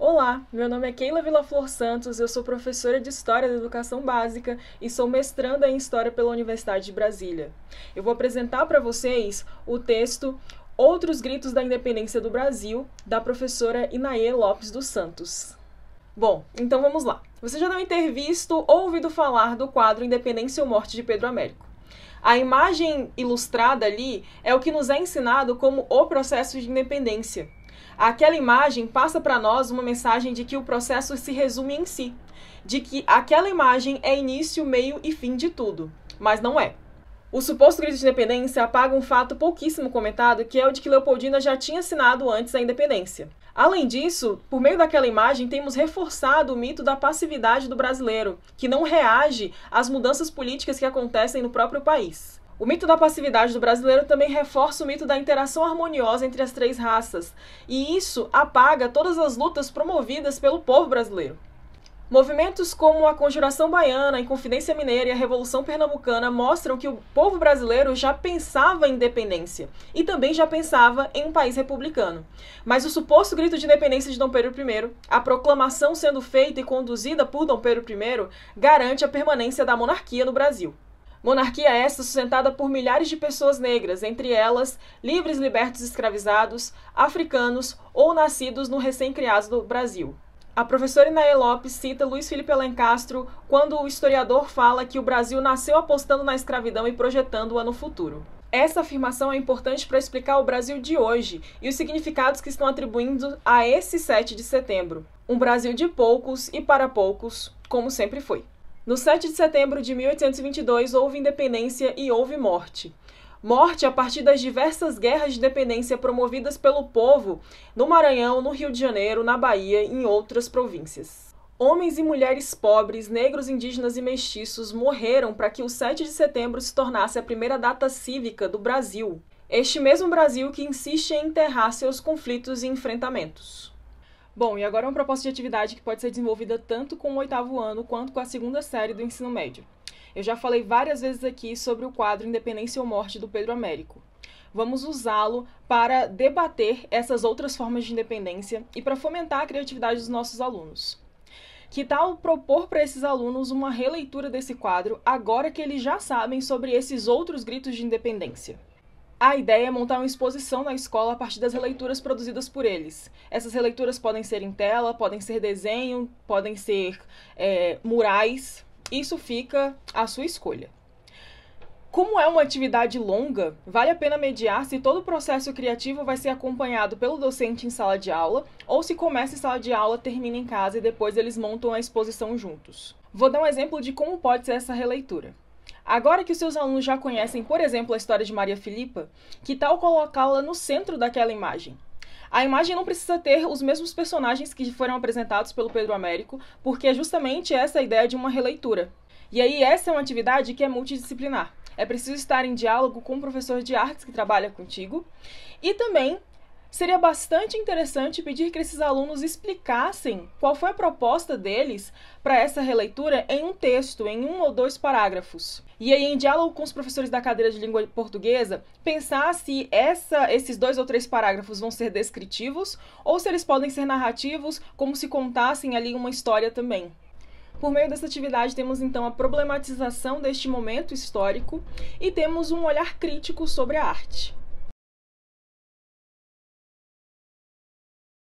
Olá, meu nome é Keila Villaflor Santos, eu sou professora de História da Educação Básica e sou mestranda em História pela Universidade de Brasília. Eu vou apresentar para vocês o texto Outros Gritos da Independência do Brasil, da professora Inaê Lopes dos Santos. Bom, então vamos lá. Você já deve ter visto ou ouvido falar do quadro Independência ou Morte de Pedro Américo. A imagem ilustrada ali é o que nos é ensinado como o processo de independência. Aquela imagem passa para nós uma mensagem de que o processo se resume em si, de que aquela imagem é início, meio e fim de tudo, mas não é. O suposto grito de independência apaga um fato pouquíssimo comentado, que é o de que Leopoldina já tinha assinado antes a independência. Além disso, por meio daquela imagem, temos reforçado o mito da passividade do brasileiro, que não reage às mudanças políticas que acontecem no próprio país. O mito da passividade do brasileiro também reforça o mito da interação harmoniosa entre as três raças, e isso apaga todas as lutas promovidas pelo povo brasileiro. Movimentos como a Conjuração Baiana, a Inconfidência Mineira e a Revolução Pernambucana mostram que o povo brasileiro já pensava em independência e também já pensava em um país republicano. Mas o suposto grito de independência de Dom Pedro I, a proclamação sendo feita e conduzida por Dom Pedro I, garante a permanência da monarquia no Brasil. Monarquia essa sustentada por milhares de pessoas negras, entre elas livres, libertos, escravizados, africanos ou nascidos no recém-criado do Brasil. A professora Inaê Lopes cita Luiz Felipe Alencastro quando o historiador fala que o Brasil nasceu apostando na escravidão e projetando-a no futuro. Essa afirmação é importante para explicar o Brasil de hoje e os significados que estão atribuindo a esse 7 de setembro. Um Brasil de poucos e para poucos, como sempre foi. No 7 de setembro de 1822, houve independência e houve morte. Morte a partir das diversas guerras de independência promovidas pelo povo no Maranhão, no Rio de Janeiro, na Bahia e em outras províncias. Homens e mulheres pobres, negros, indígenas e mestiços morreram para que o 7 de setembro se tornasse a primeira data cívica do Brasil. Este mesmo Brasil que insiste em enterrar seus conflitos e enfrentamentos. Bom, e agora uma proposta de atividade que pode ser desenvolvida tanto com o 8º ano quanto com a 2ª série do ensino médio. Eu já falei várias vezes aqui sobre o quadro Independência ou Morte do Pedro Américo. Vamos usá-lo para debater essas outras formas de independência e para fomentar a criatividade dos nossos alunos. Que tal propor para esses alunos uma releitura desse quadro agora que eles já sabem sobre esses outros gritos de independência? A ideia é montar uma exposição na escola a partir das releituras produzidas por eles. Essas releituras podem ser em tela, podem ser desenho, podem ser murais. Isso fica à sua escolha. Como é uma atividade longa, vale a pena mediar se todo o processo criativo vai ser acompanhado pelo docente em sala de aula ou se começa em sala de aula, termina em casa e depois eles montam a exposição juntos. Vou dar um exemplo de como pode ser essa releitura. Agora que os seus alunos já conhecem, por exemplo, a história de Maria Filipa, que tal colocá-la no centro daquela imagem? A imagem não precisa ter os mesmos personagens que foram apresentados pelo Pedro Américo, porque é justamente essa a ideia de uma releitura. E aí essa é uma atividade que é multidisciplinar. É preciso estar em diálogo com o professor de artes que trabalha contigo e também seria bastante interessante pedir que esses alunos explicassem qual foi a proposta deles para essa releitura em um texto, em 1 ou 2 parágrafos. E aí, em diálogo com os professores da cadeira de língua portuguesa, pensar se esses 2 ou 3 parágrafos vão ser descritivos ou se eles podem ser narrativos, como se contassem ali uma história também. Por meio dessa atividade, temos então a problematização deste momento histórico e temos um olhar crítico sobre a arte.